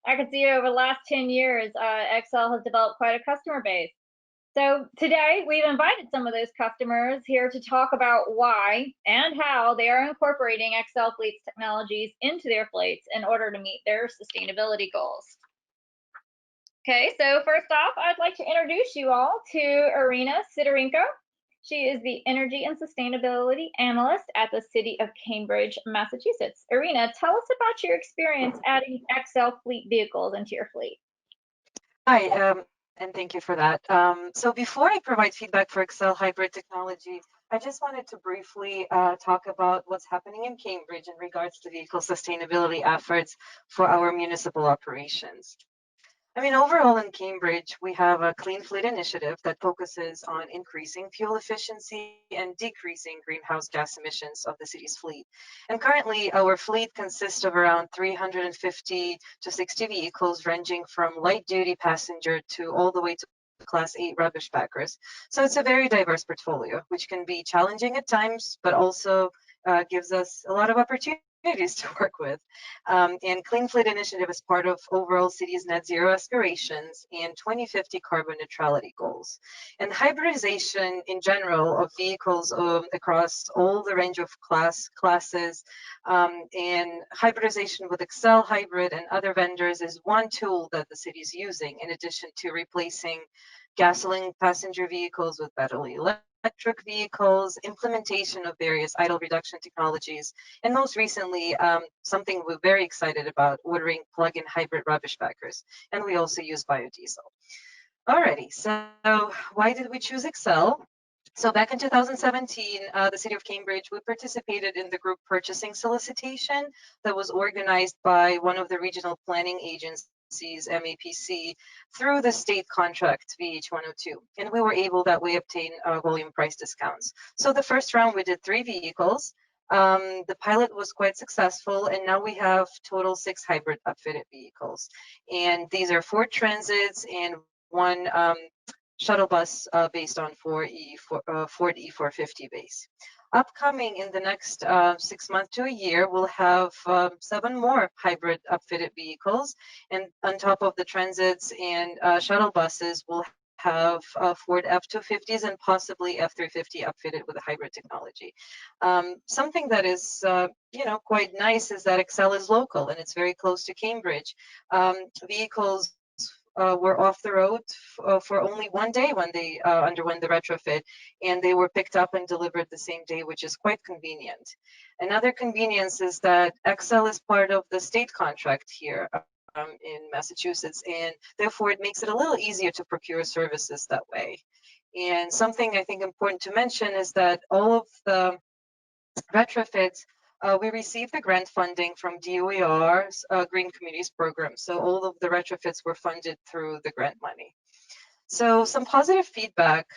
I can see over the last 10 years, Excel has developed quite a customer base. So today we've invited some of those customers here to talk about why and how they are incorporating Excel Fleet's technologies into their fleets in order to meet their sustainability goals. Okay, so first off, I'd like to introduce you all to Irina Sidorenko. She is the Energy and Sustainability Analyst at the City of Cambridge, Massachusetts. Irina, tell us about your experience adding Excel Fleet vehicles into your fleet. Hi, and thank you for that. So before I provide feedback for Excel hybrid technology, I just wanted to briefly talk about what's happening in Cambridge in regards to vehicle sustainability efforts for our municipal operations. I mean, overall in Cambridge, we have a clean fleet initiative that focuses on increasing fuel efficiency and decreasing greenhouse gas emissions of the city's fleet. And currently, our fleet consists of around 350 to 60 vehicles, ranging from light-duty passenger to all the way to Class 8 rubbish packers. So it's a very diverse portfolio, which can be challenging at times, but also gives us a lot of opportunities to work with. And Clean Fleet Initiative is part of overall city's net zero aspirations and 2050 carbon neutrality goals. And hybridization in general of vehicles across all the range of classes and hybridization with Excel Hybrid and other vendors is one tool that the city is using in addition to replacing gasoline passenger vehicles with battery electric vehicles, implementation of various idle reduction technologies, and most recently, something we're very excited about, ordering plug-in hybrid rubbish packers. And we also use biodiesel. Alrighty, so why did we choose Excel? So back in 2017, the City of Cambridge, we participated in the group purchasing solicitation that was organized by one of the regional planning agencies, MAPC, through the state contract VH102, and we were able that way obtain volume price discounts. So the first round we did 3 vehicles. The pilot was quite successful, and now we have total 6 hybrid upfitted vehicles, and these are 4 transits and 1 shuttle bus based on Ford E450 base. Upcoming in the next 6 months to a year, we'll have 7 more hybrid upfitted vehicles, and on top of the transits and shuttle buses, we'll have Ford F-250s and possibly F-350 upfitted with a hybrid technology. Something that is, quite nice is that Excel is local and it's very close to Cambridge. Vehicles were off the road for only 1 day when they underwent the retrofit, and they were picked up and delivered the same day, which is quite convenient. Another convenience is that Excel is part of the state contract here in Massachusetts, and therefore it makes it a little easier to procure services that way. And something I think important to mention is that all of the retrofits, we received the grant funding from DOER's Green Communities program. So all of the retrofits were funded through the grant money. So some positive feedback.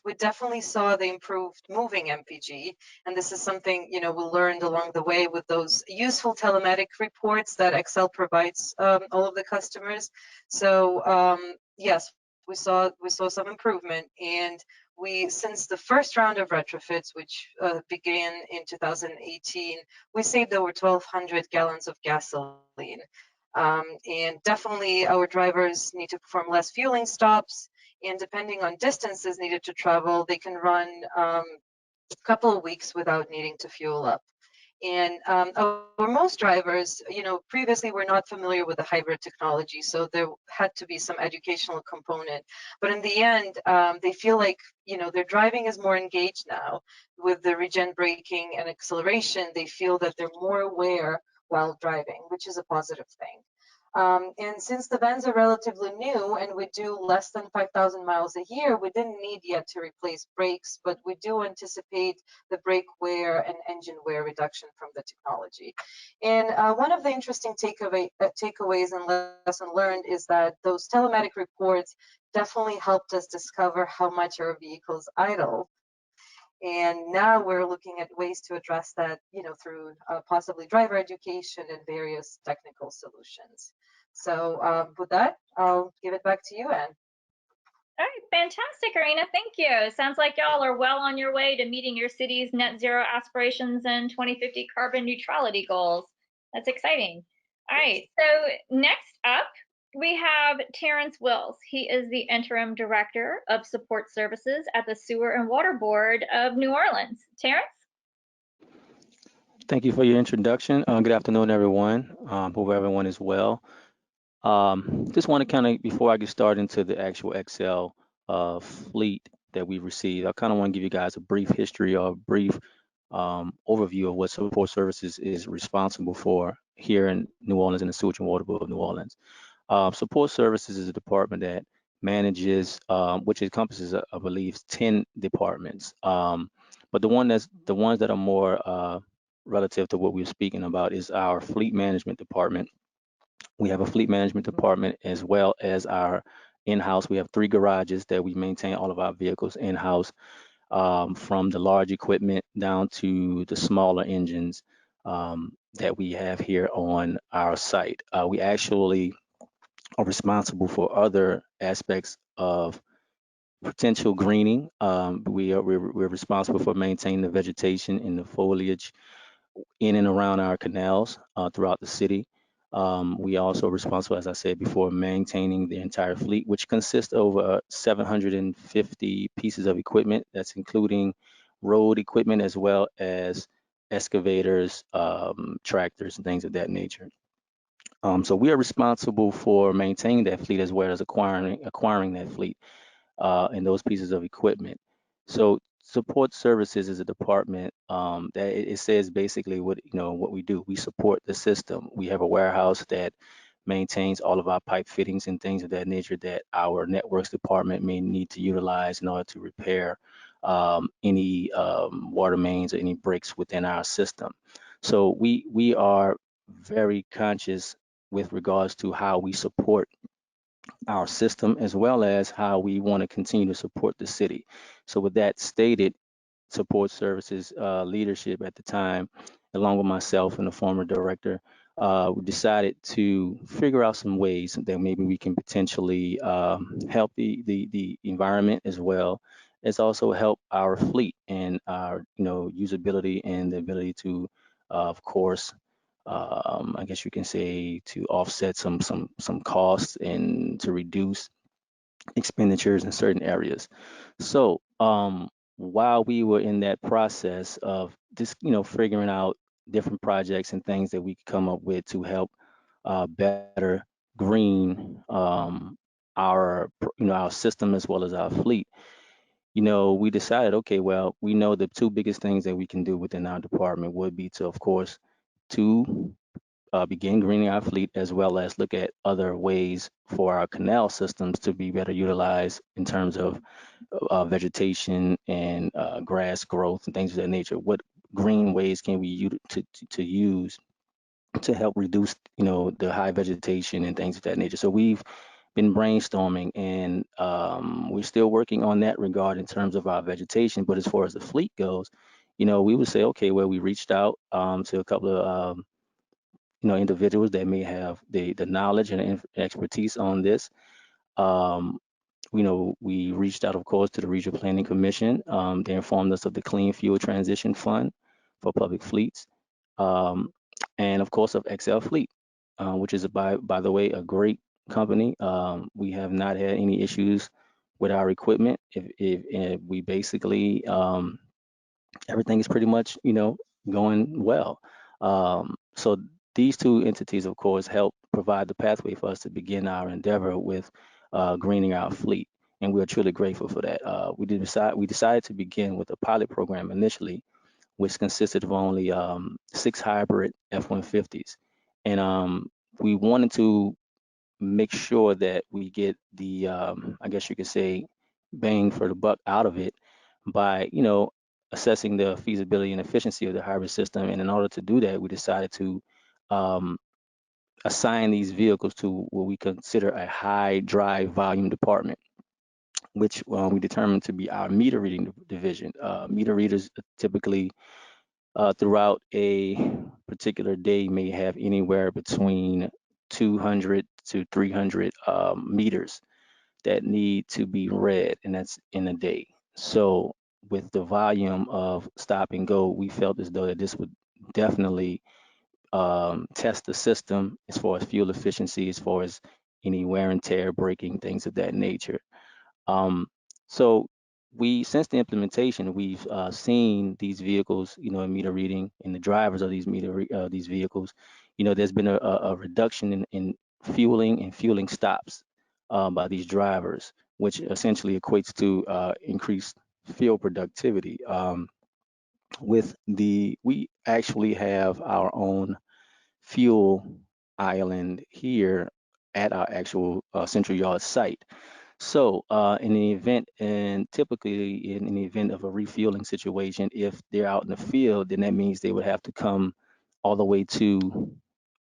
We definitely saw the improved moving MPG, and this is something we learned along the way with those useful telematic reports that Excel provides all of the customers. So yes, we saw some improvement, and since the first round of retrofits, which began in 2018, we saved over 1,200 gallons of gasoline. And definitely our drivers need to perform less fueling stops, and depending on distances needed to travel, they can run a couple of weeks without needing to fuel up. And our most drivers, previously were not familiar with the hybrid technology, so there had to be some educational component. But in the end, they feel like, their driving is more engaged now with the regen braking and acceleration. They feel that they're more aware while driving, which is a positive thing. And since the vans are relatively new and we do less than 5,000 miles a year, we didn't need yet to replace brakes, but we do anticipate the brake wear and engine wear reduction from the technology. And one of the interesting takeaways and lesson learned is that those telematic reports definitely helped us discover how much our vehicles idle. And now we're looking at ways to address that, through possibly driver education and various technical solutions. So with that, I'll give it back to you, Anne. All right, fantastic, Irina. Thank you. Sounds like y'all are well on your way to meeting your city's net zero aspirations and 2050 carbon neutrality goals. That's exciting. All right, so next we have Terrence Wills. He is the Interim Director of Support Services at the Sewer and Water Board of New Orleans. Terrence? Thank you for your introduction. Good afternoon, everyone. Hope everyone is well. Just want to kind of, before I get started into the actual Excel fleet that we received, I kind of want to give you guys a brief history or a brief overview of what support services is responsible for here in New Orleans in the Sewage and Water Board of New Orleans. Support services is a department that manages, which encompasses, I believe, 10 departments. But the ones that are more relative to what we're speaking about is our fleet management department. We have a fleet management department as well as our in-house. We have 3 garages that we maintain all of our vehicles in-house, from the large equipment down to the smaller engines that we have here on our site. We actually are responsible for other aspects of potential greening. We're responsible for maintaining the vegetation and the foliage in and around our canals throughout the city. We also responsible, as I said before, maintaining the entire fleet, which consists of over 750 pieces of equipment. That's including road equipment as well as excavators, tractors, and things of that nature. So we are responsible for maintaining that fleet as well as acquiring that fleet and those pieces of equipment. So support services is a department that it says basically what we do. We support the system. We have a warehouse that maintains all of our pipe fittings and things of that nature that our networks department may need to utilize in order to repair any water mains or any breaks within our system. So we are very conscious with regards to how we support our system as well as how we want to continue to support the city. So with that stated, support services leadership at the time, along with myself and the former director, we decided to figure out some ways that maybe we can potentially help the environment as well as also help our fleet and our usability and the ability to, of course, I guess you can say to offset some costs and to reduce expenditures in certain areas. So while we were in that process of just figuring out different projects and things that we could come up with to help better green our system as well as our fleet, we decided, okay, well, we know the 2 biggest things that we can do within our department would be to, of course, to begin greening our fleet as well as look at other ways for our canal systems to be better utilized in terms of vegetation and grass growth and things of that nature. What green ways can we use to help reduce, the high vegetation and things of that nature? So we've been brainstorming and we're still working on that regard in terms of our vegetation. But as far as the fleet goes, we would say, okay, well, we reached out to a couple of individuals that may have the knowledge and expertise on this. Um, we reached out, of course, to the Regional Planning Commission. They informed us of the Clean Fuel Transition Fund for public fleets, um, and of course of XL Fleet, which is by the way a great company. We have not had any issues with our equipment. If we basically everything is pretty much going well. So these 2 entities, of course, help provide the pathway for us to begin our endeavor with greening our fleet, and we're truly grateful for that. We decided to begin with a pilot program initially, which consisted of only 6 hybrid F-150s, and we wanted to make sure that we get the I guess you could say bang for the buck out of it by assessing the feasibility and efficiency of the hybrid system. And in order to do that, we decided to um, assign these vehicles to what we consider a high drive volume department, which we determined to be our meter reading division. Meter readers typically throughout a particular day may have anywhere between 200 to 300 meters that need to be read, and that's in a day. So with the volume of stop and go, we felt as though that this would definitely test the system as far as fuel efficiency, as far as any wear and tear, breaking, things of that nature. Um, so since the implementation, we've seen these vehicles, in meter reading, and the drivers of these vehicles, there's been a reduction in fueling and fueling stops by these drivers, which essentially equates to increased fuel productivity. We actually have our own fuel island here at our actual Central Yard site. So, typically in the event of a refueling situation, if they're out in the field, then that means they would have to come all the way to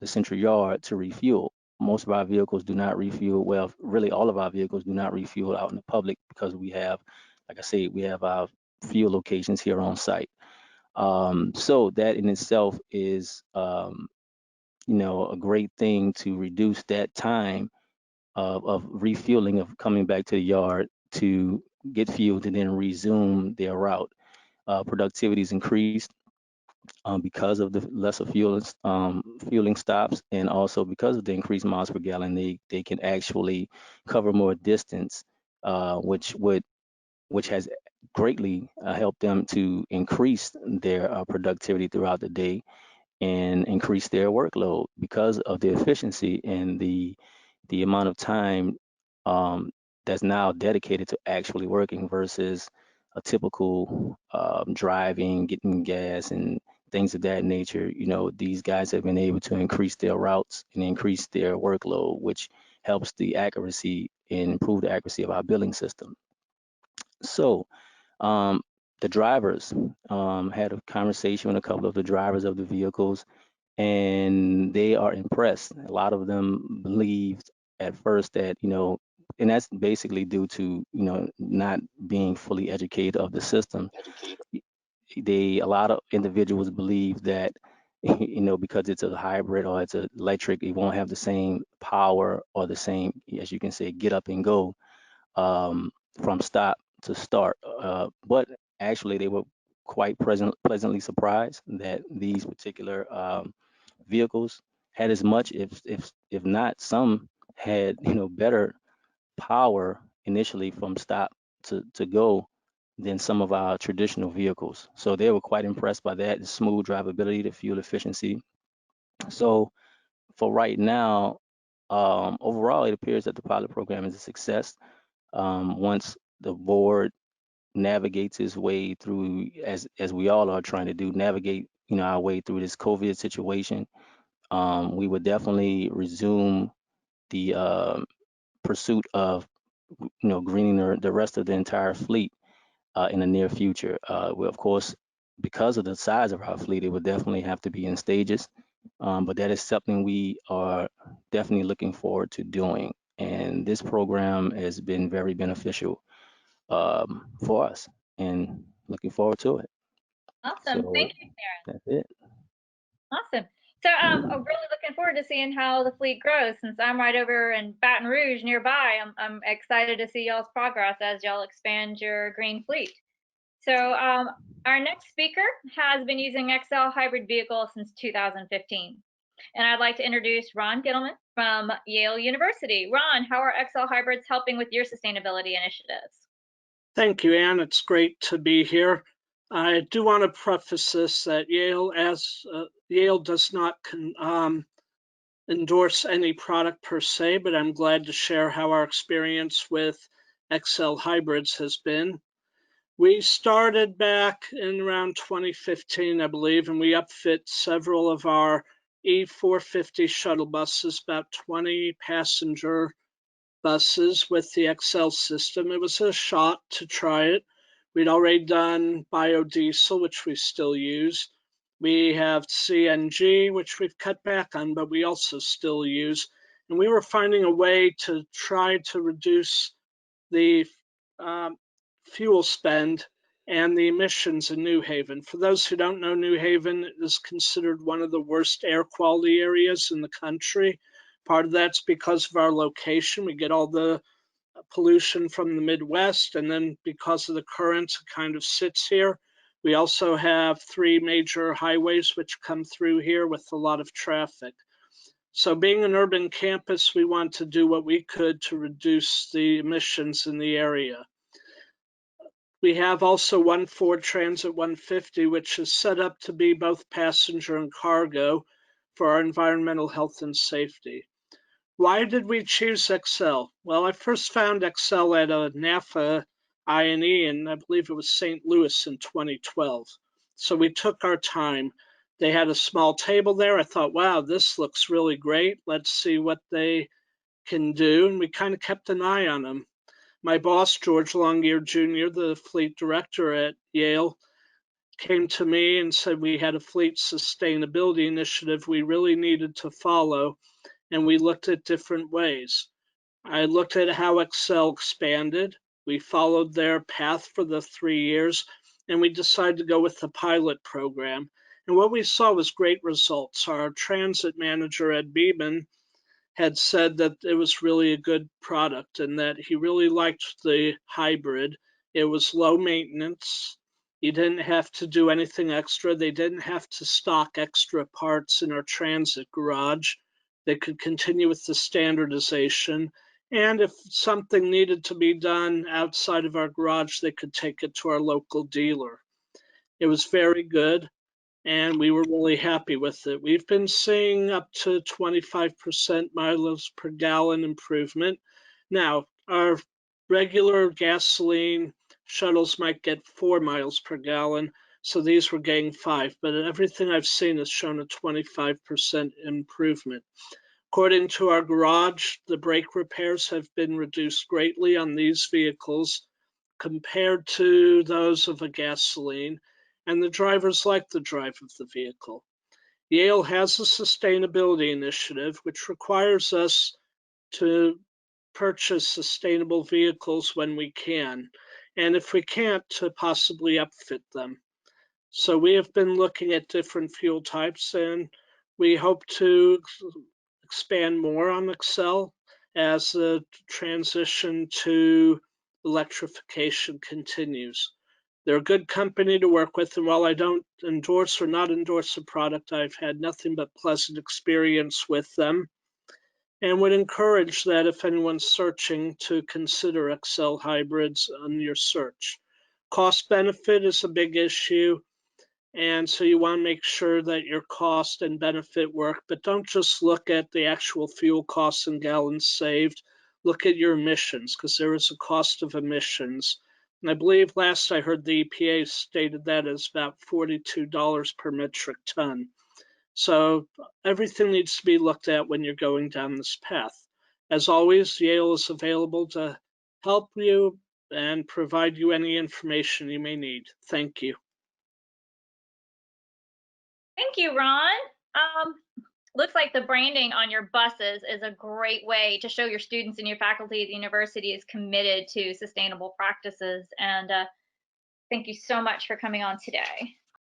the central yard to refuel. Most of our vehicles do not refuel. Well, really, all of our vehicles do not refuel out in the public because we have, like I say, we have our fuel locations here on site. So that in itself is, a great thing to reduce that time of refueling, of coming back to the yard to get fueled and then resume their route. Productivity is increased because of the lesser fueling stops, and also because of the increased miles per gallon, they can actually cover more distance, which has greatly helped them to increase their productivity throughout the day and increase their workload because of the efficiency and the amount of time um, that's now dedicated to actually working versus a typical driving, getting gas, and things of that nature. These guys have been able to increase their routes and increase their workload, which helps the accuracy and improve the accuracy of our billing system. So, um, the drivers had a conversation with a couple of the drivers of the vehicles, and they are impressed. A lot of them believed at first that, and that's basically due to, not being fully educated of the system. A lot of individuals believe that, because it's a hybrid or it's an electric, it won't have the same power or the same, as you can say, get up and go um, from stop to start. But actually, they were quite pleasantly surprised that these particular vehicles had as much, if not some, had better power initially from stop to go than some of our traditional vehicles. So they were quite impressed by that, the smooth drivability, the fuel efficiency. So for right now, overall, it appears that the pilot program is a success. Once the board navigates its way through, as we all are trying to do, navigate our way through this COVID situation, we would definitely resume the pursuit of greening the rest of the entire fleet in the near future. We, of course, because of the size of our fleet, it would definitely have to be in stages. But that is something we are definitely looking forward to doing. And this program has been very beneficial for us, and looking forward to it. Awesome. So Thank you, Terrence. that's it. Awesome. So I'm really looking forward to seeing how the fleet grows. Since I'm right over in Baton Rouge nearby, I'm excited to see y'all's progress as y'all expand your green fleet. So our next speaker has been using XL hybrid vehicles since 2015. And I'd like to introduce Ron Gittleman from Yale University. Ron, how are XL hybrids helping with your sustainability initiatives? Thank you, Anne. It's great to be here. I do want to preface this that Yale does not endorse any product per se, but I'm glad to share how our experience with XL hybrids has been. We started back in around 2015, I believe, and we upfit several of our E450 shuttle buses, about 20 passenger buses with the XL system. It was a shot to try it. We'd already done biodiesel, which we still use. We have CNG, which we've cut back on, but we also still use. And we were finding a way to try to reduce the fuel spend and the emissions in New Haven. For those who don't know, New Haven is considered one of the worst air quality areas in the country. Part of that's because of our location. We get all the pollution from the Midwest, and then because of the currents, it kind of sits here. We also have 3 major highways which come through here with a lot of traffic. So being an urban campus, we want to do what we could to reduce the emissions in the area. We have also one Ford Transit 150, which is set up to be both passenger and cargo for our environmental health and safety. Why did we choose Excel? Well, I first found Excel at a NAFA I&E, and I believe it was St. Louis in 2012. So we took our time. They had a small table there. I thought, wow, this looks really great. Let's see what they can do. And we kind of kept an eye on them. My boss, George Longyear Jr., the fleet director at Yale, came to me and said we had a fleet sustainability initiative we really needed to follow, and we looked at different ways. I looked at how Excel expanded. We followed their path for the 3 years, and we decided to go with the pilot program. And what we saw was great results. Our transit manager, Ed Beeman, had said that it was really a good product and that he really liked the hybrid. It was low maintenance. You didn't have to do anything extra. They didn't have to stock extra parts in our transit garage. They could continue with the standardization. And if something needed to be done outside of our garage, they could take it to our local dealer. It was very good, and we were really happy with it. We've been seeing up to 25% miles per gallon improvement. Now, our regular gasoline shuttles might get 4 miles per gallon, so these were getting 5, but everything I've seen has shown a 25% improvement. According to our garage, the brake repairs have been reduced greatly on these vehicles compared to those of a gasoline, and the drivers like the drive of the vehicle. Yale has a sustainability initiative which requires us to purchase sustainable vehicles when we can, and if we can't, to possibly upfit them. So we have been looking at different fuel types, and we hope to expand more on Excel as the transition to electrification continues. They're a good company to work with, and while I don't endorse or not endorse the product, I've had nothing but pleasant experience with them, and would encourage that if anyone's searching to consider Excel hybrids on your search. Cost benefit is a big issue, and so you want to make sure that your cost and benefit work, but don't just look at the actual fuel costs and gallons saved. Look at your emissions, because there is a cost of emissions. And I believe last I heard the EPA stated that as about $42 per metric ton. So everything needs to be looked at when you're going down this path. As always, Yale is available to help you and provide you any information you may need. Thank you. Thank you, Ron. Looks like the branding on your buses is a great way to show your students and your faculty at the university is committed to sustainable practices. And thank you so much for coming on today.